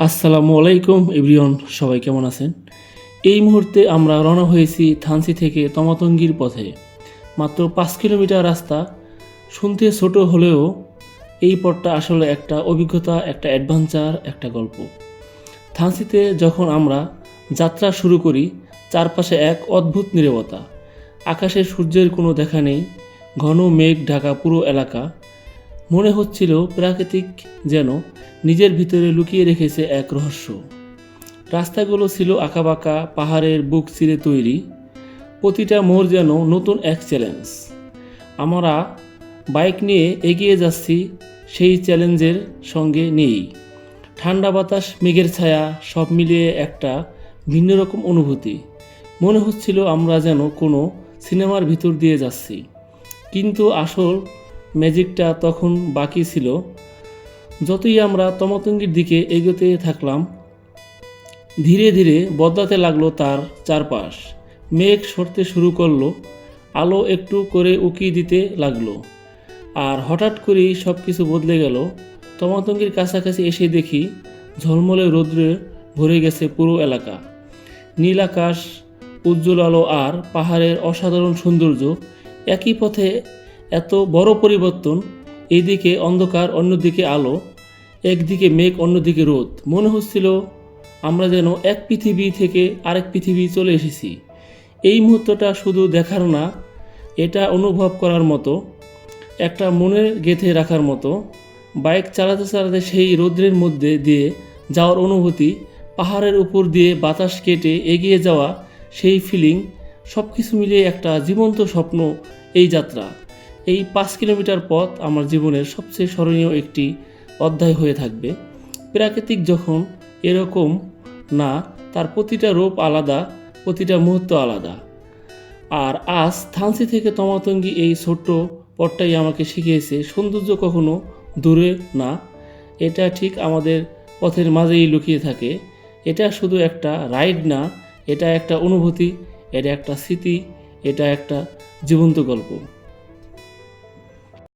আসসালামু আলাইকুম এভরিওয়ান, সবাই কেমন আছেন? এই মুহূর্তে আমরা রওনা হয়েছি থানচি থেকে তমাতঙ্গির পথে। মাত্র 5 কিলোমিটার রাস্তা। শুনতে ছোট হলেও এই পথটা আসলে একটা অভিজ্ঞতা, একটা অ্যাডভেঞ্চার, একটা গল্প। থানচিতে যখন আমরা যাত্রা শুরু করি, চারপাশে এক অদ্ভুত নীরবতা। আকাশে সূর্যের কোনো দেখা নেই, ঘন মেঘ ঢাকা পুরো এলাকা। মনে হচ্ছিল প্রাকৃতিক যেন নিজের ভিতরে লুকিয়ে রেখেছে এক রহস্য। রাস্তাগুলো ছিল আঁকাবাঁকা, পাহাড়ের বুক চিরে তৈরি। প্রতিটা মোড় যেন নতুন এক চ্যালেঞ্জ। আমরা বাইক নিয়ে এগিয়ে যাচ্ছি সেই চ্যালেঞ্জের সঙ্গে নিয়েই। ঠান্ডা বাতাস, মেঘের ছায়া, সব মিলিয়ে একটা ভিন্ন রকম অনুভূতি। মনে হচ্ছিল আমরা যেন কোনো সিনেমার ভিতর দিয়ে যাচ্ছি। কিন্তু আসল ম্যাজিকটা তখন বাকি ছিল। যতই আমরা তমাতঙ্গির দিকে এগোতে থাকলাম, ধীরে ধীরে বদলাতে লাগলো তার চারপাশ। মেঘ সরতে শুরু করলো, আলো একটু করে উকি দিতে লাগলো, আর হঠাৎ করেই সব কিছু বদলে গেল। তমাতঙ্গির কাছাকাছি এসে দেখি ঝলমলে রৌদ্রে ভরে গেছে পুরো এলাকা। নীল আকাশ, উজ্জ্বল আলো আর পাহাড়ের অসাধারণ সৌন্দর্য। একই পথে এত বড় পরিবর্তন। এইদিকে অন্ধকার, অন্যদিকে আলো, একদিকে মেঘ, অন্যদিকে রোদ। মনে হচ্ছিল আমরা যেন এক পৃথিবী থেকে আরেক পৃথিবী চলে এসেছি। এই মুহূর্তটা শুধু দেখার না, এটা অনুভব করার মতো, একটা মনে গেঁথে রাখার মতো। বাইক চালাতে চালাতে সেই রৌদ্রের মধ্যে দিয়ে যাওয়ার অনুভূতি, পাহাড়ের উপর দিয়ে বাতাস কেটে এগিয়ে যাওয়া সেই ফিলিং, সব কিছু মিলিয়ে একটা জীবন্ত স্বপ্ন এই যাত্রা। এই 5 কিলোমিটার পথ আমার জীবনের সবচেয়ে স্মরণীয় একটি অধ্যায় হয়ে থাকবে। প্রাকৃতিক যখন এরকম না, তার প্রতিটা রূপ আলাদা, প্রতিটা মুহূর্ত আলাদা। আর আজ থানচি থেকে তমাতঙ্গি এই ছোট্ট পথটাই আমাকে শিখিয়েছে সৌন্দর্য কখনো দূরে না, এটা ঠিক আমাদের পথের মাঝেই লুকিয়ে থাকে। এটা শুধু একটা রাইড না, এটা একটা অনুভূতি, এটা একটা স্মৃতি, এটা একটা জীবন্ত গল্প।